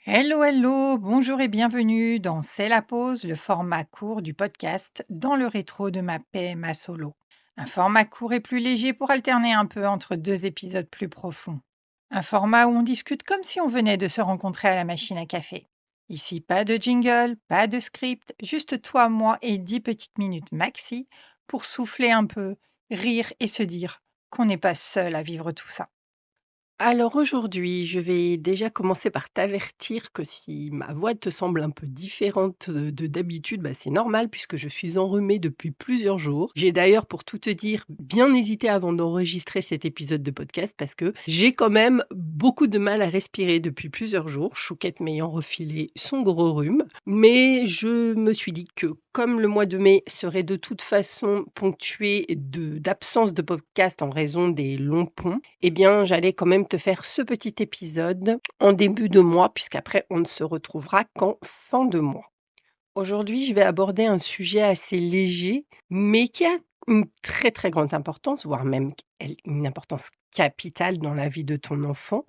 Hello, hello, bonjour et bienvenue dans C'est la pause, le format court du podcast dans le rétro de ma PMA solo. Un format court et plus léger pour alterner un peu entre deux épisodes plus profonds. Un format où on discute comme si on venait de se rencontrer à la machine à café. Ici, pas de jingle, pas de script, juste toi, moi et 10 petites minutes maxi pour souffler un peu, rire et se dire qu'on n'est pas seul à vivre tout ça. Alors aujourd'hui, je vais déjà commencer par t'avertir que si ma voix te semble un peu différente de d'habitude, bah, c'est normal puisque je suis enrhumée depuis plusieurs jours. J'ai d'ailleurs, pour tout te dire, bien hésité avant d'enregistrer cet épisode de podcast parce que j'ai quand même beaucoup de mal à respirer depuis plusieurs jours, Chouquette m'ayant refilé son gros rhume. Mais je me suis dit que comme le mois de mai serait de toute façon ponctué d'absence de podcast en raison des longs ponts, eh bien, j'allais quand même te faire ce petit épisode en début de mois, puisqu'après, on ne se retrouvera qu'en fin de mois. Aujourd'hui, je vais aborder un sujet assez léger, mais qui a une très très grande importance, voire même une importance capitale dans la vie de ton enfant,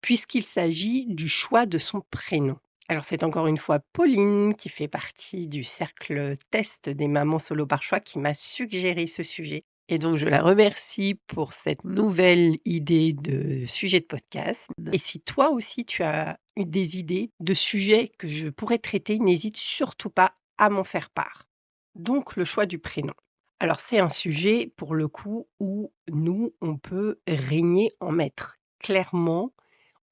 puisqu'il s'agit du choix de son prénom. Alors c'est encore une fois Pauline qui fait partie du cercle test des mamans solo par choix qui m'a suggéré ce sujet. Et donc je la remercie pour cette nouvelle idée de sujet de podcast. Et si toi aussi tu as eu des idées de sujets que je pourrais traiter, n'hésite surtout pas à m'en faire part. Donc le choix du prénom. Alors c'est un sujet pour le coup où nous, on peut régner en maître. Clairement,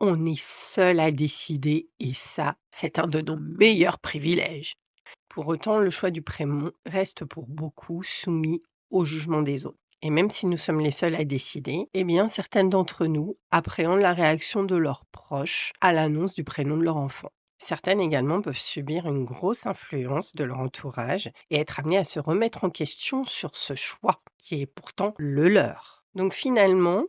on est seul à décider et ça, c'est un de nos meilleurs privilèges. Pour autant, le choix du prénom reste pour beaucoup soumis au jugement des autres. Et même si nous sommes les seuls à décider, eh bien, certaines d'entre nous appréhendent la réaction de leurs proches à l'annonce du prénom de leur enfant. Certaines également peuvent subir une grosse influence de leur entourage et être amenées à se remettre en question sur ce choix qui est pourtant le leur. Donc finalement,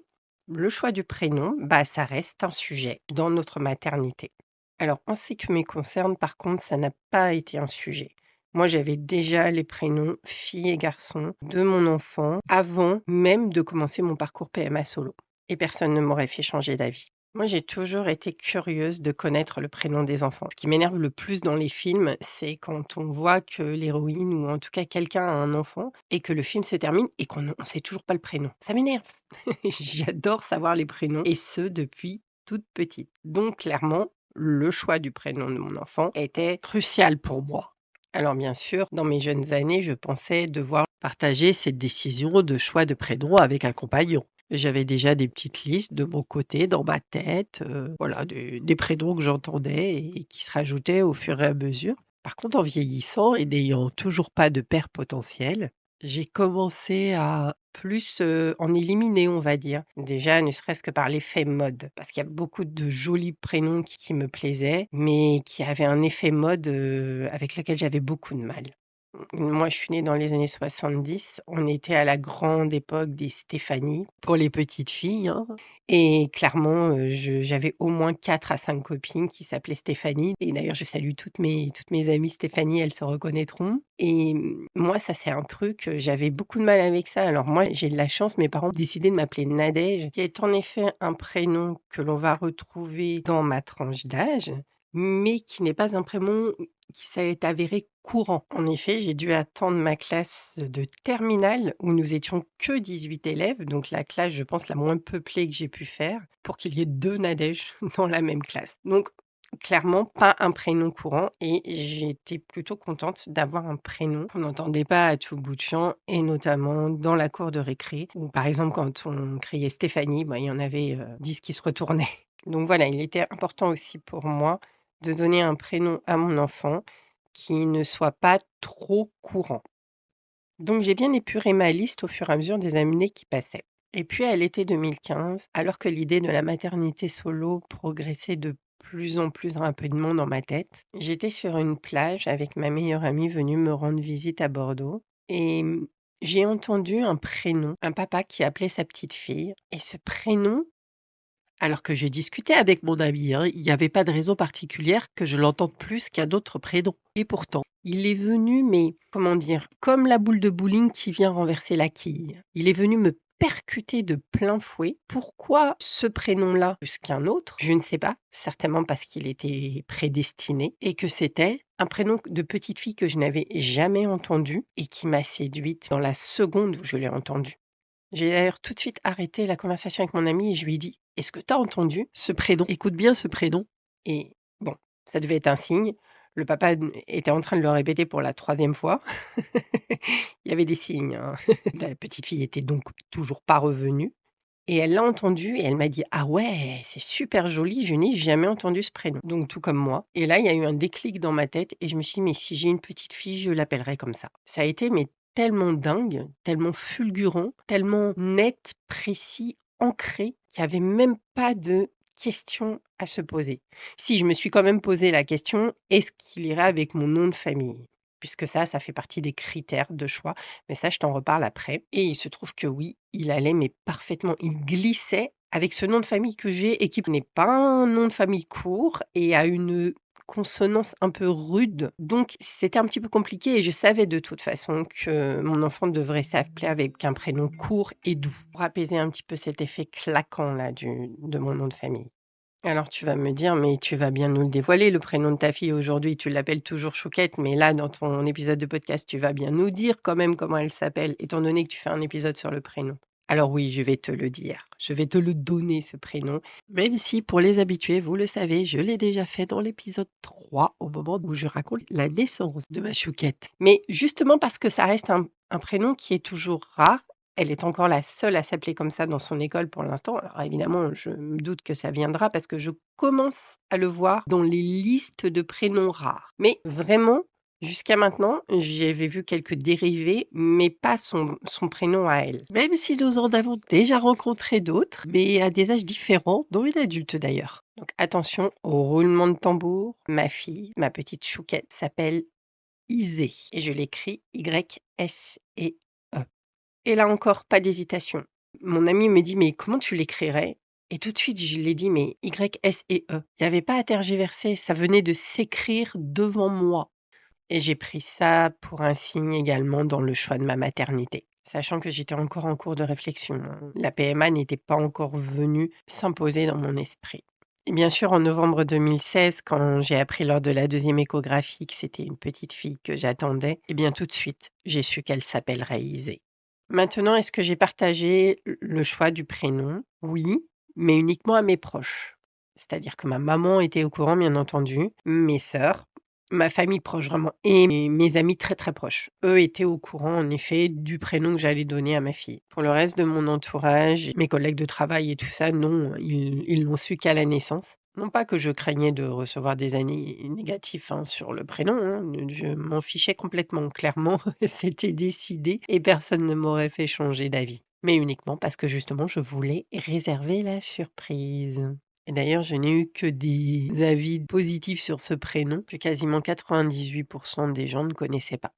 le choix du prénom, bah, ça reste un sujet dans notre maternité. Alors, en ce qui me concerne, par contre, ça n'a pas été un sujet. Moi, j'avais déjà les prénoms fille et garçon de mon enfant avant même de commencer mon parcours PMA solo. Et personne ne m'aurait fait changer d'avis. Moi, j'ai toujours été curieuse de connaître le prénom des enfants. Ce qui m'énerve le plus dans les films, c'est quand on voit que l'héroïne ou en tout cas quelqu'un a un enfant et que le film se termine et qu'on ne sait toujours pas le prénom. Ça m'énerve. J'adore savoir les prénoms et ce depuis toute petite. Donc clairement, le choix du prénom de mon enfant était crucial pour moi. Alors bien sûr, dans mes jeunes années, je pensais devoir partager cette décision de choix de prénom avec un compagnon. J'avais déjà des petites listes de mon côté dans ma tête, voilà, des prénoms que j'entendais et qui se rajoutaient au fur et à mesure. Par contre, en vieillissant et n'ayant toujours pas de père potentiel, j'ai commencé à plus, en éliminer, on va dire. Déjà, ne serait-ce que par l'effet mode, parce qu'il y a beaucoup de jolis prénoms qui me plaisaient, mais qui avaient un effet mode, avec lequel j'avais beaucoup de mal. Moi, je suis née dans les années 70. On était à la grande époque des Stéphanie pour les petites filles, hein, et clairement, j'avais au moins 4 à 5 copines qui s'appelaient Stéphanie et d'ailleurs je salue toutes mes amies Stéphanie, elles se reconnaîtront et moi ça c'est un truc, j'avais beaucoup de mal avec ça. Alors moi, j'ai de la chance, mes parents ont décidé de m'appeler Nadège, qui est en effet un prénom que l'on va retrouver dans ma tranche d'âge, mais qui n'est pas un prénom qui s'est avéré courant. En effet, j'ai dû attendre ma classe de terminale où nous étions que 18 élèves, donc la classe, je pense, la moins peuplée que j'ai pu faire, pour qu'il y ait 2 Nadège dans la même classe. Donc clairement, pas un prénom courant et j'étais plutôt contente d'avoir un prénom qu'on n'entendait pas à tout bout de champ et notamment dans la cour de récré où, par exemple, quand on criait Stéphanie, bah, il y en avait, 10 qui se retournaient. Donc voilà, il était important aussi pour moi de donner un prénom à mon enfant qui ne soit pas trop courant. Donc j'ai bien épuré ma liste au fur et à mesure des années qui passaient. Et puis à l'été 2015, alors que l'idée de la maternité solo progressait de plus en plus rapidement dans ma tête, j'étais sur une plage avec ma meilleure amie venue me rendre visite à Bordeaux et j'ai entendu un prénom, un papa qui appelait sa petite fille. Et ce prénom, alors que je discutais avec mon ami, hein, il n'y avait pas de raison particulière que je l'entende plus qu'un autre prénom. Et pourtant, il est venu, mais comment dire, comme la boule de bowling qui vient renverser la quille. Il est venu me percuté de plein fouet. Pourquoi ce prénom-là plus qu'un autre? Je ne sais pas. Certainement parce qu'il était prédestiné et que c'était un prénom de petite fille que je n'avais jamais entendu et qui m'a séduite dans la seconde où je l'ai entendu. J'ai d'ailleurs tout de suite arrêté la conversation avec mon ami et je lui ai dit: «Est-ce que tu as entendu ce prénom? Écoute bien ce prénom». Et bon, ça devait être un signe. Le papa était en train de le répéter pour la troisième fois. Il y avait des signes, hein. La petite fille était donc toujours pas revenue et elle l'a entendu et elle m'a dit: «Ah ouais, c'est super joli, je n'ai jamais entendu ce prénom». Donc tout comme moi et là, il y a eu un déclic dans ma tête et je me suis dit: «Mais si j'ai une petite fille, je l'appellerai comme ça». Ça a été mais tellement dingue, tellement fulgurant, tellement net, précis, ancré, qu'il y avait même pas de question à se poser. Si, je me suis quand même posé la question: «Est-ce qu'il irait avec mon nom de famille?» Puisque ça fait partie des critères de choix, mais ça, je t'en reparle après et il se trouve que oui, il allait mais parfaitement, il glissait avec ce nom de famille que j'ai et qui n'est pas un nom de famille court et a une consonance un peu rude, donc c'était un petit peu compliqué et je savais de toute façon que mon enfant devrait s'appeler avec un prénom court et doux pour apaiser un petit peu cet effet claquant là de mon nom de famille. Alors tu vas me dire: «Mais tu vas bien nous le dévoiler, le prénom de ta fille aujourd'hui, tu l'appelles toujours Chouquette, mais là dans ton épisode de podcast, tu vas bien nous dire quand même comment elle s'appelle, étant donné que tu fais un épisode sur le prénom». Alors oui, je vais te le dire, je vais te le donner ce prénom, même si pour les habitués, vous le savez, je l'ai déjà fait dans l'épisode 3 au moment où je raconte la naissance de ma Chouquette. Mais justement parce que ça reste un prénom qui est toujours rare, elle est encore la seule à s'appeler comme ça dans son école pour l'instant. Alors évidemment, je me doute que ça viendra parce que je commence à le voir dans les listes de prénoms rares. Mais vraiment, jusqu'à maintenant, j'avais vu quelques dérivés, mais pas son prénom à elle. Même si nous en avons déjà rencontré d'autres, mais à des âges différents, dont une adulte d'ailleurs. Donc attention au roulement de tambour. Ma fille, ma petite Chouquette, s'appelle Isée et je l'écris Y-S-E-E. Et là encore, pas d'hésitation. Mon ami me dit: «Mais comment tu l'écrirais?» Et tout de suite, je lui ai dit: «Mais Y-S-E-E». Il y avait pas à tergiverser, ça venait de s'écrire devant moi et j'ai pris ça pour un signe également dans le choix de ma maternité. Sachant que j'étais encore en cours de réflexion, hein. La PMA n'était pas encore venue s'imposer dans mon esprit. Et bien sûr, en novembre 2016, quand j'ai appris lors de la deuxième échographie que c'était une petite fille que j'attendais, eh bien tout de suite, j'ai su qu'elle s'appellerait Isée. Maintenant, est-ce que j'ai partagé le choix du prénom? Oui, mais uniquement à mes proches. C'est-à-dire que ma maman était au courant, bien entendu, mes sœurs, ma famille proche vraiment et mes amis très, très proches. Eux étaient au courant, en effet, du prénom que j'allais donner à ma fille. Pour le reste de mon entourage, mes collègues de travail et tout ça, non, ils l'ont su qu'à la naissance. Non pas que je craignais de recevoir des avis négatifs, hein, sur le prénom, hein, je m'en fichais complètement. Clairement, c'était décidé et personne ne m'aurait fait changer d'avis. Mais uniquement parce que justement, je voulais réserver la surprise. Et d'ailleurs, je n'ai eu que des avis positifs sur ce prénom que quasiment 98 des gens ne connaissaient pas.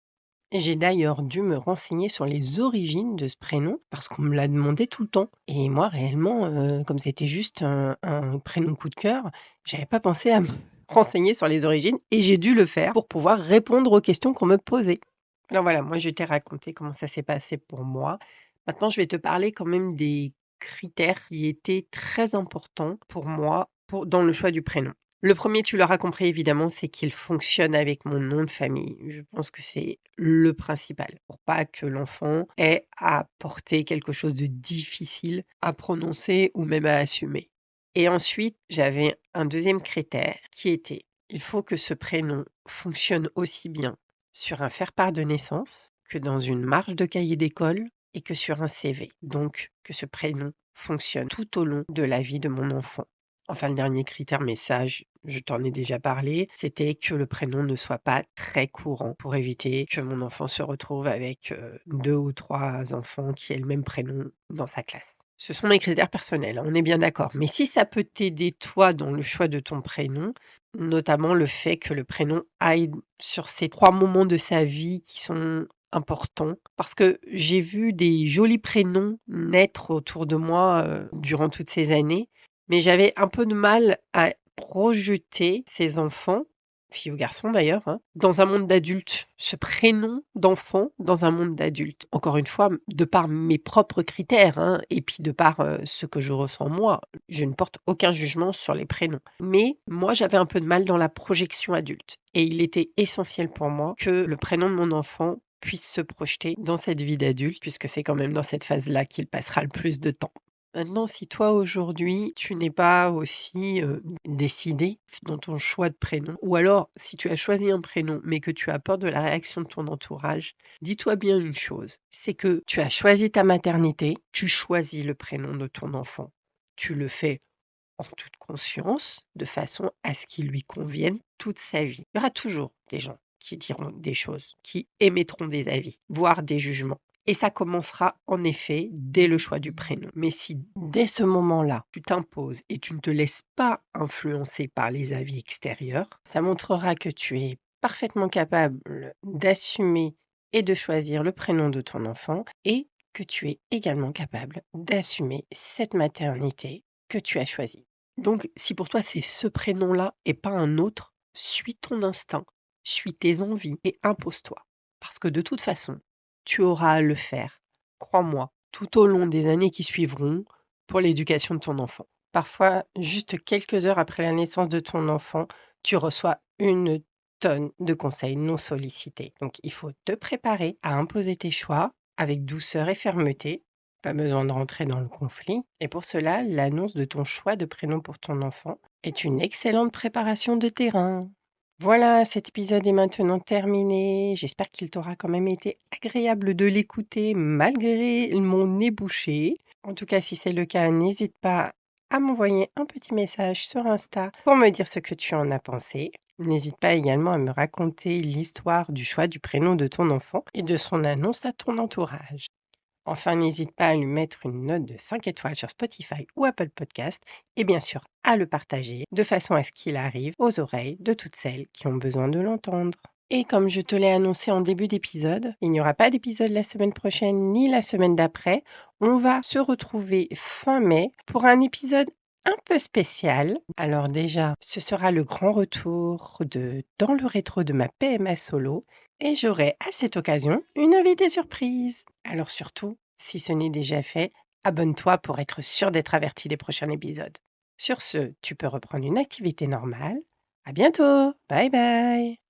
Et j'ai d'ailleurs dû me renseigner sur les origines de ce prénom parce qu'on me l'a demandé tout le temps. Et moi, réellement, comme c'était juste un prénom coup de cœur, j'avais pas pensé à me renseigner sur les origines et j'ai dû le faire pour pouvoir répondre aux questions qu'on me posait. Alors voilà, moi je t'ai raconté comment ça s'est passé pour moi. Maintenant, je vais te parler quand même des critères qui étaient très importants pour moi dans le choix du prénom. Le premier, tu l'auras compris évidemment, c'est qu'il fonctionne avec mon nom de famille. Je pense que c'est le principal pour pas que l'enfant ait à porter quelque chose de difficile à prononcer ou même à assumer. Et ensuite, j'avais un deuxième critère qui était: il faut que ce prénom fonctionne aussi bien sur un faire-part de naissance que dans une marge de cahier d'école et que sur un CV. Donc que ce prénom fonctionne tout au long de la vie de mon enfant. Enfin, le dernier critère, mais ça, je t'en ai déjà parlé, c'était que le prénom ne soit pas très courant pour éviter que mon enfant se retrouve avec 2 ou 3 enfants qui aient le même prénom dans sa classe. Ce sont mes critères personnels, hein, on est bien d'accord. Mais si ça peut t'aider, toi, dans le choix de ton prénom, notamment le fait que le prénom aille sur ces 3 moments de sa vie qui sont importants. Parce que j'ai vu des jolis prénoms naître autour de moi, durant toutes ces années, mais j'avais un peu de mal à projeter ces enfants fille ou garçon d'ailleurs, hein, dans un monde d'adulte, ce prénom d'enfant dans un monde d'adulte. Encore une fois, de par mes propres critères, hein, et puis de par ce que je ressens moi, je ne porte aucun jugement sur les prénoms. Mais moi, j'avais un peu de mal dans la projection adulte. Et il était essentiel pour moi que le prénom de mon enfant puisse se projeter dans cette vie d'adulte, puisque c'est quand même dans cette phase-là qu'il passera le plus de temps. Maintenant, si toi aujourd'hui, tu n'es pas aussi, décidé dans ton choix de prénom, ou alors si tu as choisi un prénom, mais que tu as peur de la réaction de ton entourage, dis-toi bien une chose, c'est que tu as choisi ta maternité, tu choisis le prénom de ton enfant. Tu le fais en toute conscience, de façon à ce qu'il lui convienne toute sa vie. Il y aura toujours des gens qui diront des choses, qui émettront des avis, voire des jugements. Et ça commencera en effet dès le choix du prénom. Mais si dès ce moment-là, tu t'imposes et tu ne te laisses pas influencer par les avis extérieurs, ça montrera que tu es parfaitement capable d'assumer et de choisir le prénom de ton enfant et que tu es également capable d'assumer cette maternité que tu as choisie. Donc, si pour toi c'est ce prénom-là et pas un autre, suis ton instinct, suis tes envies et impose-toi. Parce que de toute façon, tu auras à le faire, crois-moi, tout au long des années qui suivront pour l'éducation de ton enfant. Parfois, juste quelques heures après la naissance de ton enfant, tu reçois une tonne de conseils non sollicités. Donc, il faut te préparer à imposer tes choix avec douceur et fermeté. Pas besoin de rentrer dans le conflit. Et pour cela, l'annonce de ton choix de prénom pour ton enfant est une excellente préparation de terrain. Voilà, cet épisode est maintenant terminé. J'espère qu'il t'aura quand même été agréable de l'écouter malgré mon nez bouché. En tout cas, si c'est le cas, n'hésite pas à m'envoyer un petit message sur Insta pour me dire ce que tu en as pensé. N'hésite pas également à me raconter l'histoire du choix du prénom de ton enfant et de son annonce à ton entourage. Enfin, n'hésite pas à lui mettre une note de 5 étoiles sur Spotify ou Apple Podcast et bien sûr à le partager de façon à ce qu'il arrive aux oreilles de toutes celles qui ont besoin de l'entendre. Et comme je te l'ai annoncé en début d'épisode, il n'y aura pas d'épisode la semaine prochaine ni la semaine d'après. On va se retrouver fin mai pour un épisode un peu spécial. Alors déjà, ce sera le grand retour de Dans le rétro de ma PMA solo et j'aurai à cette occasion une invitée surprise. Alors surtout, si ce n'est déjà fait, abonne-toi pour être sûr d'être averti des prochains épisodes. Sur ce, tu peux reprendre une activité normale. À bientôt. Bye bye.